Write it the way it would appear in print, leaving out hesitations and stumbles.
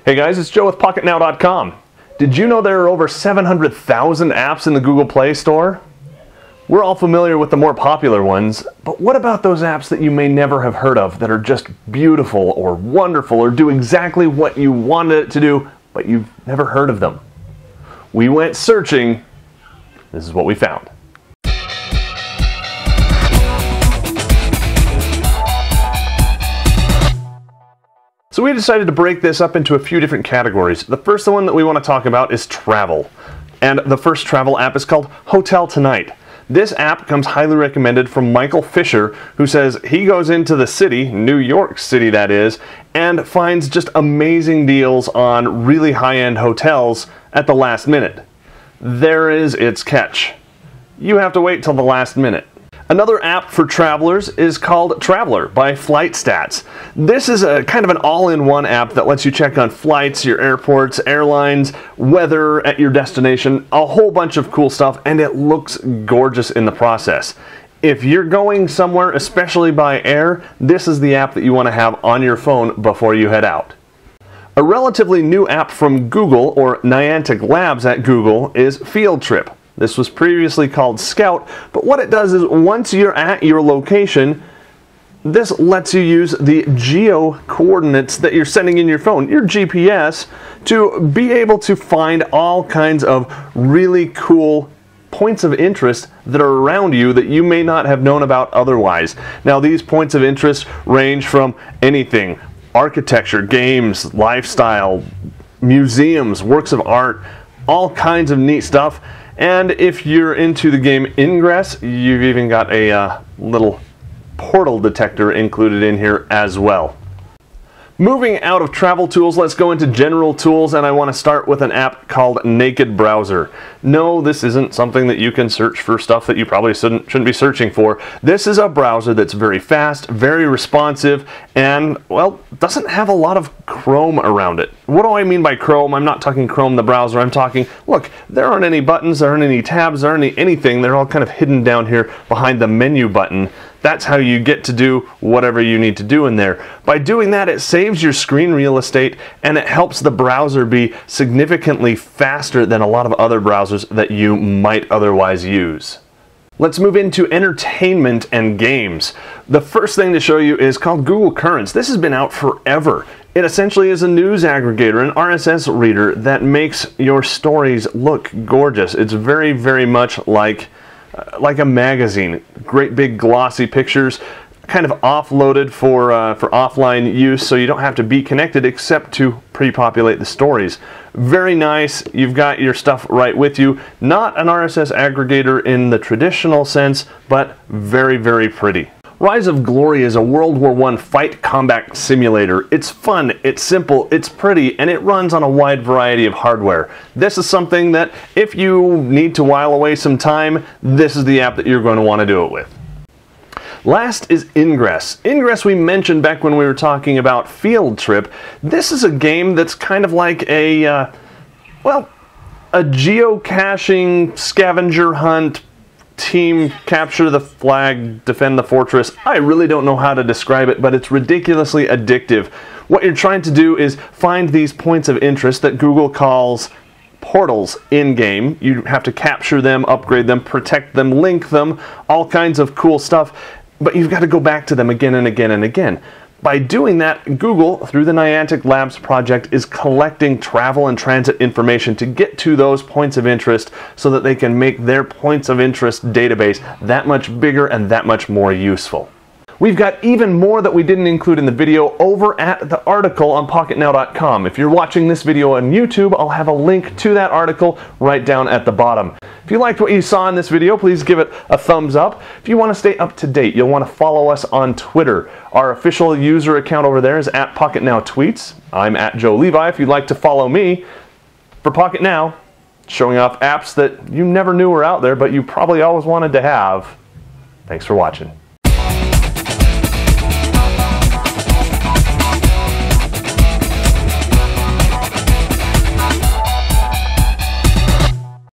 Hey guys, it's Joe with Pocketnow.com. Did you know there are over 700,000 apps in the Google Play Store? We're all familiar with the more popular ones, but what about those apps that you may never have heard of that are just beautiful or wonderful or do exactly what you wanted it to do, but you've never heard of them? We went searching. This is what we found. So we decided to break this up into a few different categories. The first one that we want to talk about is travel. And the first travel app is called Hotel Tonight. This app comes highly recommended from Michael Fisher, who says he goes into the city, New York City that is, and finds just amazing deals on really high-end hotels at the last minute. There is its catch. You have to wait till the last minute. Another app for travelers is called Traveler by FlightStats. This is a kind of an all-in-one app that lets you check on flights, your airports, airlines, weather at your destination, a whole bunch of cool stuff, and it looks gorgeous in the process. If you're going somewhere, especially by air, this is the app that you want to have on your phone before you head out. A relatively new app from Google, or Niantic Labs at Google, is Field Trip. This was previously called Scout, but what it does is once you're at your location, this lets you use the geo coordinates that you're sending in your phone, your GPS, to be able to find all kinds of really cool points of interest that are around you that you may not have known about otherwise. Now, these points of interest range from anything: architecture, games, lifestyle, museums, works of art, all kinds of neat stuff. And if you're into the game Ingress, you've even got a little portal detector included in here as well. Moving out of travel tools, let's go into general tools, and I want to start with an app called Naked Browser. No, this isn't something that you can search for stuff that you probably shouldn't be searching for. This is a browser that's very fast, very responsive, and, well, doesn't have a lot of Chrome around it. What do I mean by Chrome? I'm not talking Chrome the browser. I'm talking, look, there aren't any buttons, there aren't any tabs, there aren't anything. They're all kind of hidden down here behind the menu button. That's how you get to do whatever you need to do in there. By doing that, it saves your screen real estate, and it helps the browser be significantly faster than a lot of other browsers that you might otherwise use. Let's move into entertainment and games. The first thing to show you is called Google Currents. This has been out forever. It essentially is a news aggregator, an RSS reader that makes your stories look gorgeous. It's very, very much like a magazine. Great big glossy pictures, kind of offloaded for offline use, so you don't have to be connected except to pre-populate the stories. Very nice. You've got your stuff right with you. Not an RSS aggregator in the traditional sense, but very, very pretty. Rise of Glory is a World War I fight combat simulator. It's fun, it's simple, it's pretty, and it runs on a wide variety of hardware. This is something that if you need to while away some time, this is the app that you're going to want to do it with. Last is Ingress. Ingress we mentioned back when we were talking about Field Trip. This is a game that's kind of like a geocaching scavenger hunt, team capture the flag, defend the fortress. I really don't know how to describe it, but it's ridiculously addictive. What you're trying to do is find these points of interest that Google calls portals in-game. You have to capture them, upgrade them, protect them, link them, all kinds of cool stuff, but you've got to go back to them again and again and again. By doing that, Google, through the Niantic Labs project, is collecting travel and transit information to get to those points of interest so that they can make their points of interest database that much bigger and that much more useful. We've got even more that we didn't include in the video over at the article on Pocketnow.com. If you're watching this video on YouTube, I'll have a link to that article right down at the bottom. If you liked what you saw in this video, please give it a thumbs up. If you want to stay up to date, you'll want to follow us on Twitter. Our official user account over there is at PocketNowTweets. I'm at Joe Levi if you'd like to follow me. For Pocketnow, showing off apps that you never knew were out there, but you probably always wanted to have. Thanks for watching.